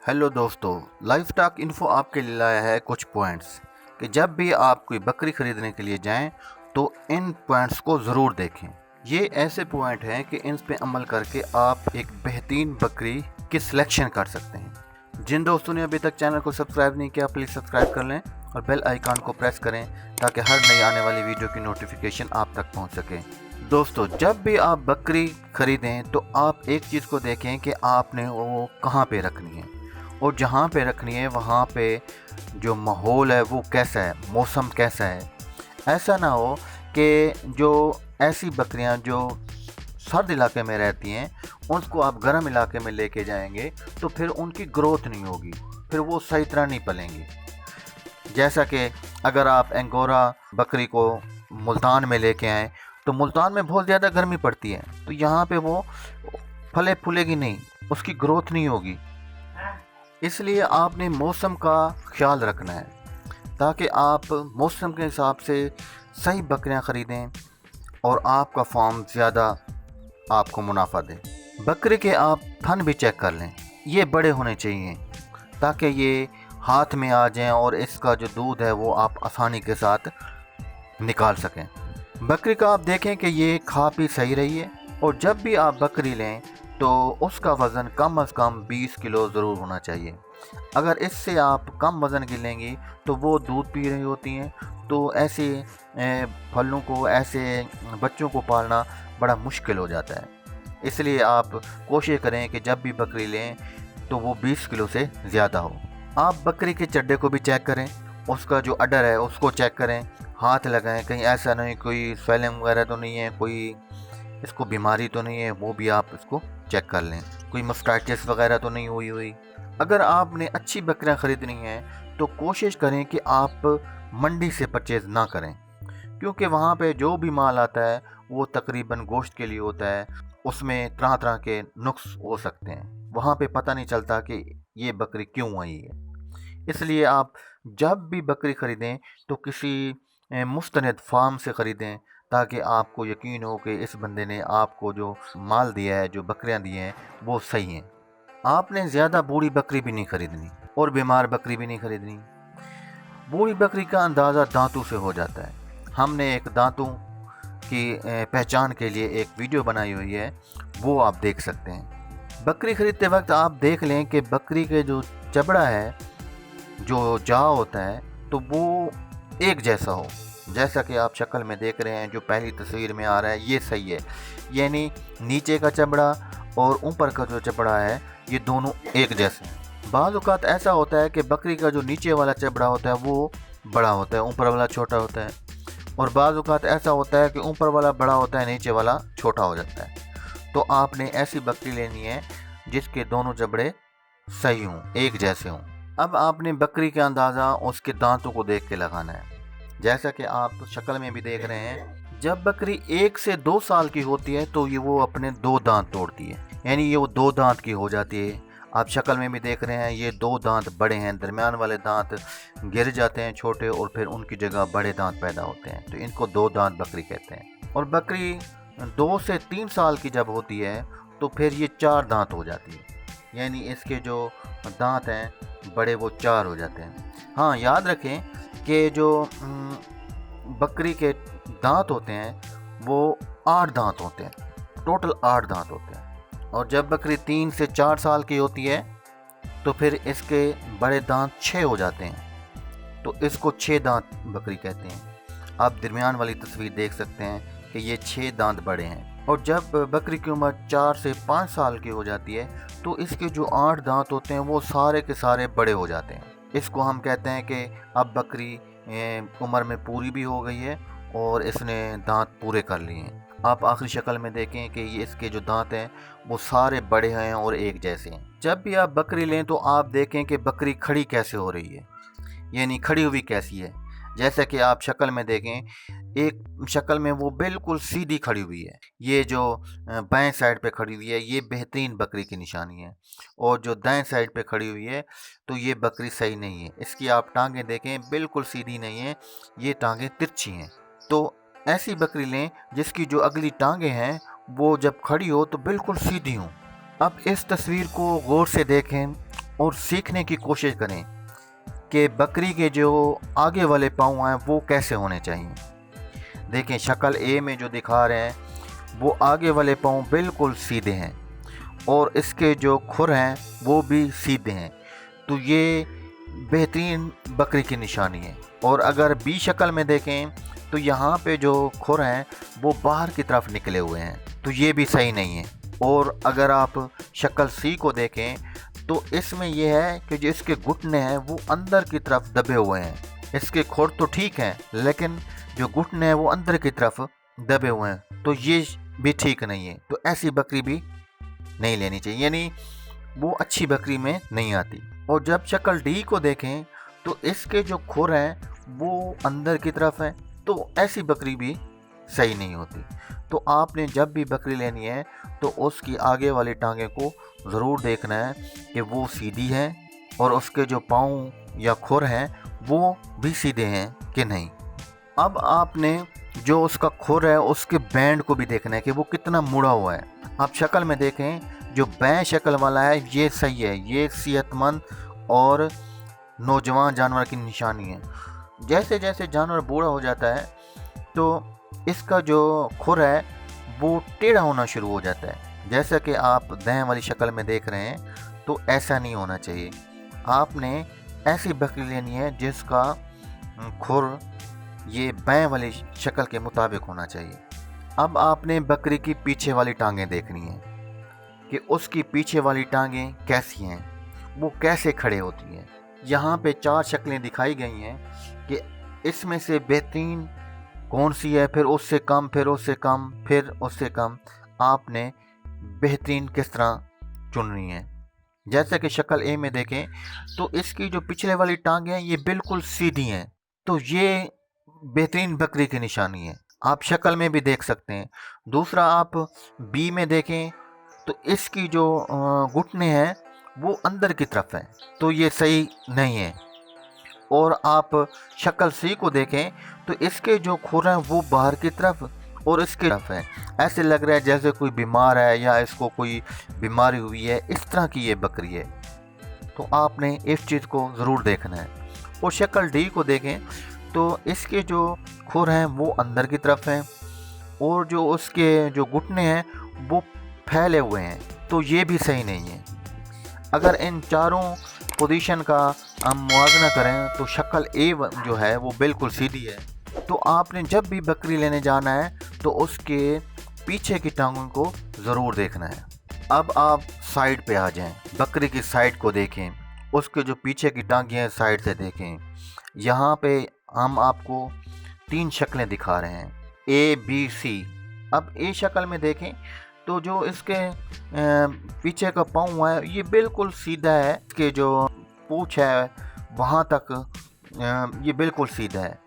Hello दोस्तों, life stock info आपके लिए लाया है कुछ पॉइंट्स कि जब भी आप कोई बकरी खरीदने के लिए जाएं तो इन पॉइंट्स को ज़रूर देखें। ये ऐसे पॉइंट हैं कि इन पे अमल करके आप एक बेहतरीन बकरी की सिलेक्शन कर सकते हैं। जिन दोस्तों ने अभी तक चैनल को सब्सक्राइब नहीं किया, प्लीज़ सब्सक्राइब कर लें और बेल आइकन को प्रेस करें ताकि हर नई आने वाली वीडियो की नोटिफिकेशन आप तक पहुँच सके। दोस्तों, जब भी आप बकरी खरीदें तो आप एक चीज़ को देखें कि आपने वो कहाँ पे रखनी है और जहाँ पे रखनी है वहाँ पे जो माहौल है वो कैसा है, मौसम कैसा है। ऐसा ना हो कि जो ऐसी बकरियाँ जो सर्द इलाके में रहती हैं उनको आप गर्म इलाके में लेके जाएंगे तो फिर उनकी ग्रोथ नहीं होगी, फिर वो सही तरह नहीं पलेंगी। जैसा कि अगर आप अंगोरा बकरी को मुल्तान में लेके आएँ तो मुल्तान में बहुत ज़्यादा गर्मी पड़ती है, तो यहाँ पे वो फले फूलेगी नहीं, उसकी ग्रोथ नहीं होगी। इसलिए आपने मौसम का ख्याल रखना है ताकि आप मौसम के हिसाब से सही बकरियां ख़रीदें और आपका फार्म ज़्यादा आपको मुनाफा दे। बकरे के आप थन भी चेक कर लें, ये बड़े होने चाहिए ताकि ये हाथ में आ जाएं और इसका जो दूध है वो आप आसानी के साथ निकाल सकें। बकरी का आप देखें कि ये खा पी सही रही है और जब भी आप बकरी लें तो उसका वज़न कम से कम 20 किलो ज़रूर होना चाहिए। अगर इससे आप कम वज़न की लेंगी तो वो दूध पी रही होती हैं, तो ऐसे फलों को, ऐसे बच्चों को पालना बड़ा मुश्किल हो जाता है। इसलिए आप कोशिश करें कि जब भी बकरी लें तो वो 20 किलो से ज़्यादा हो। आप बकरी के चड्डे को भी चेक करें, उसका जो अडर है उसको चेक करें, हाथ लगाएं, कहीं ऐसा नहीं कोई स्वेलिंग वगैरह तो नहीं है, कोई इसको बीमारी तो नहीं है, वो भी आप इसको चेक कर लें, कोई मस्टाइटिस वगैरह तो नहीं हुई। अगर आपने अच्छी बकरियां ख़रीदनी है तो कोशिश करें कि आप मंडी से परचेज़ ना करें, क्योंकि वहाँ पे जो भी माल आता है वो तकरीबन गोश्त के लिए होता है, उसमें तरह तरह के नुक्स हो सकते हैं, वहाँ पे पता नहीं चलता कि ये बकरी क्यों आई है। इसलिए आप जब भी बकरी ख़रीदें तो किसी मुस्तनद फार्म से ख़रीदें ताकि आपको यकीन हो कि इस बंदे ने आपको जो माल दिया है, जो बकरियां दी हैं वो सही हैं। आपने ज़्यादा बूढ़ी बकरी भी नहीं ख़रीदनी और बीमार बकरी भी नहीं ख़रीदनी। बूढ़ी बकरी का अंदाज़ा दांतों से हो जाता है। हमने एक दांतों की पहचान के लिए एक वीडियो बनाई हुई है, वो आप देख सकते हैं। बकरी ख़रीदते वक्त आप देख लें कि बकरी के जो चबड़ा है, जो जाव होता है, तो वो एक जैसा हो, जैसा कि आप शक्ल में देख रहे हैं, जो पहली तस्वीर में आ रहा है ये सही है। यानी नीचे का चमड़ा और ऊपर का जो चमड़ा है ये दोनों एक जैसे हैं। बाज़ औक़ात ऐसा होता है कि बकरी का जो नीचे वाला चमड़ा होता है वो बड़ा होता है, ऊपर वाला छोटा होता है, और बाज़ औक़ात ऐसा होता है कि ऊपर वाला बड़ा होता है, नीचे वाला छोटा हो जाता है। तो आपने ऐसी बकरी लेनी है जिसके दोनों चमड़े सही हों, एक जैसे हों। अब आपने बकरी का अंदाज़ा उसके दांतों को देख के लगाना है, जैसा कि आप शक्ल में भी देख रहे हैं। जब बकरी 1 से 2 साल की होती है तो ये वो अपने 2 दांत तोड़ती है, यानी ये वो 2 दांत की हो जाती है। आप शक्ल में भी देख रहे हैं, ये 2 दांत बड़े हैं, दरमियान वाले दांत गिर जाते हैं छोटे और फिर उनकी जगह बड़े दांत पैदा होते हैं, तो इनको 2 दांत बकरी कहते हैं। और बकरी 2 से 3 साल की जब होती है तो फिर ये 4 दांत हो जाती है, यानी इसके जो दांत हैं बड़े वो 4 हो जाते हैं। हाँ, याद रखें कि जो बकरी के दांत होते हैं वो 8 दांत होते हैं, टोटल 8 दांत होते हैं। और जब बकरी 3 से 4 साल की होती है तो फिर इसके बड़े दांत 6 हो जाते हैं, तो इसको 6 दांत बकरी कहते हैं। आप दरमियान वाली तस्वीर देख सकते हैं कि ये 6 दांत बड़े हैं। और जब बकरी की उम्र 4 से 5 साल की हो जाती है तो इसके जो 8 दांत होते हैं वो सारे के सारे बड़े हो जाते हैं। इसको हम कहते हैं कि अब बकरी उम्र में पूरी भी हो गई है और इसने दांत पूरे कर लिए हैं। आप आखिरी शक्ल में देखें कि ये इसके जो दांत हैं वो सारे बड़े हैं और एक जैसे हैं। जब भी आप बकरी लें तो आप देखें कि बकरी खड़ी कैसे हो रही है, यानी खड़ी हुई कैसी है। जैसा कि आप शक्ल में देखें, एक शक्ल में वो बिल्कुल सीधी खड़ी हुई है, ये जो बाएं साइड पे खड़ी हुई है ये बेहतरीन बकरी की निशानी है, और जो दाएं साइड पे खड़ी हुई है तो ये बकरी सही नहीं है। इसकी आप टांगें देखें, बिल्कुल सीधी नहीं है, ये टांगें तिरछी हैं। तो ऐसी बकरी लें जिसकी जो अगली टांगें हैं वो जब खड़ी हो तो बिल्कुल सीधी हों। अब इस तस्वीर को गौर से देखें और सीखने की कोशिश करें कि बकरी के जो आगे वाले पाँव हैं वो कैसे होने चाहिए। देखें शक्ल ए में जो दिखा रहे हैं वो आगे वाले पाँव बिल्कुल सीधे हैं और इसके जो खुर हैं वो भी सीधे हैं, तो ये बेहतरीन बकरी की निशानी है। और अगर बी शक्ल में देखें तो यहाँ पे जो खुर हैं वो बाहर की तरफ निकले हुए हैं, तो ये भी सही नहीं है। और अगर आप शक्ल सी को देखें तो इसमें यह है कि जो इसके घुटने हैं वो अंदर की तरफ दबे हुए हैं। इसके खुर तो ठीक हैं लेकिन जो घुटने हैं वो अंदर की तरफ दबे हुए हैं, तो ये भी ठीक नहीं है। तो ऐसी बकरी भी नहीं लेनी चाहिए, यानी वो अच्छी बकरी में नहीं आती। और जब शक्ल डी को देखें तो इसके जो खुर हैं वो अंदर की तरफ हैं, तो ऐसी बकरी भी सही नहीं होती। तो आपने जब भी बकरी लेनी है तो उसकी आगे वाली टांगे को ज़रूर देखना है कि वो सीधी है और उसके जो पाँव या खुर हैं वो भी सीधे हैं कि नहीं। अब आपने जो उसका खुर है उसके बैंड को भी देखना है कि वो कितना मुड़ा हुआ है। आप शक्ल में देखें जो बैं शक्ल वाला है ये सही है, ये सेहतमंद और नौजवान जानवर की निशानी है। जैसे जैसे जानवर बूढ़ा हो जाता है तो इसका जो खुर है वो टेढ़ा होना शुरू हो जाता है। जैसा कि आप दाएं वाली शक्ल में देख रहे हैं, तो ऐसा नहीं होना चाहिए। आपने ऐसी बकरी लेनी है जिसका खुर ये बाएं वाली शक्ल के मुताबिक होना चाहिए। अब आपने बकरी की पीछे वाली टांगें देखनी है कि उसकी पीछे वाली टांगें कैसी हैं, वो कैसे खड़े होती हैं। यहाँ पे 4 शक्लें दिखाई गई हैं कि इसमें से बेहतरीन कौन सी है, फिर उससे कम, फिर उससे कम, फिर उससे कम। आपने बेहतरीन किस तरह चुननी है। जैसे कि शक्ल ए में देखें तो इसकी जो पिछले वाली टांगें हैं ये बिल्कुल सीधी हैं, तो ये बेहतरीन बकरी की निशानी है। आप शक्ल में भी देख सकते हैं। दूसरा आप बी में देखें तो इसकी जो घुटने हैं वो अंदर की तरफ हैं, तो ये सही नहीं है। और आप शक्ल सी को देखें तो इसके जो खुर हैं वो बाहर की तरफ और इसकी तरफ हैं। ऐसे लग रहा है जैसे कोई बीमार है या इसको कोई बीमारी हुई है, इस तरह की ये बकरी है। तो आपने इस चीज़ को ज़रूर देखना है। और शक्ल डी को देखें तो इसके जो खुर हैं वो अंदर की तरफ हैं और जो उसके जो घुटने हैं वो फैले हुए हैं, तो ये भी सही नहीं है। अगर इन चारों पोजीशन का हम मुआवजा करें तो शक्ल ए जो है वो बिल्कुल सीधी है। तो आपने जब भी बकरी लेने जाना है तो उसके पीछे की टांगों को ज़रूर देखना है। अब आप साइड पे आ जाएं, बकरी की साइड को देखें, उसके जो पीछे की टांगें हैं साइड से देखें। यहाँ पे हम आपको 3 शक्लें दिखा रहे हैं, ए बी सी। अब ए शक्ल में देखें तो जो इसके पीछे का पाँव है ये बिल्कुल सीधा है, इसके जो पूँछ है वहाँ तक ये बिल्कुल सीधा है,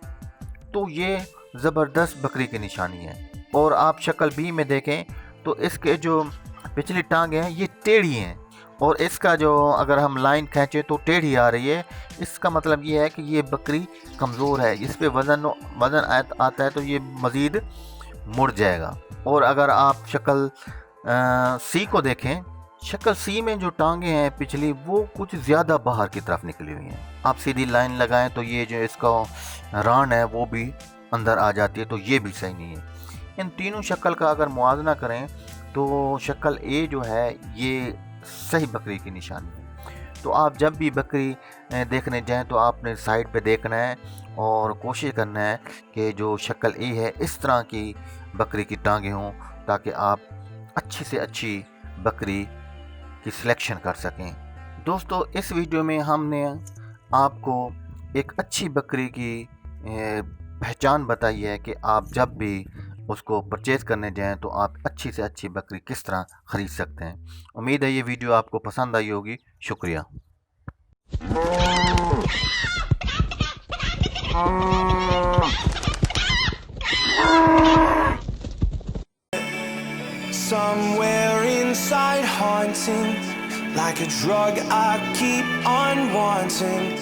तो ये ज़बरदस्त बकरी की निशानी है। और आप शक्ल बी में देखें तो इसके जो पिछली टांगें हैं ये टेढ़ी हैं और इसका जो अगर हम लाइन खींचें तो टेढ़ी आ रही है। इसका मतलब ये है कि ये बकरी कमज़ोर है, इस पे वज़न आता है तो ये मज़ीद मुड़ जाएगा। और अगर आप शक्ल सी को देखें, शक्ल सी में जो टांगें हैं पिछली वो कुछ ज़्यादा बाहर की तरफ निकली हुई हैं। आप सीधी लाइन लगाएं तो ये जो इसका रान है वो भी अंदर आ जाती है, तो ये भी सही नहीं है। इन तीनों शक्ल का अगर मुआवजा करें तो शक्ल ए जो है ये सही बकरी की निशानी है। तो आप जब भी बकरी देखने जाएं तो आपने साइड पे देखना है और कोशिश करना है कि जो शक्ल ए है इस तरह की बकरी की टांगें हों, ताकि आप अच्छी से अच्छी बकरी की सिलेक्शन कर सकें। दोस्तों, इस वीडियो में हमने आपको एक अच्छी बकरी की पहचान बताई है कि आप जब भी उसको परचेज़ करने जाएं तो आप अच्छी से अच्छी बकरी किस तरह ख़रीद सकते हैं। उम्मीद है ये वीडियो आपको पसंद आई होगी। शुक्रिया। Somewhere inside haunting, like a drug I keep on wanting.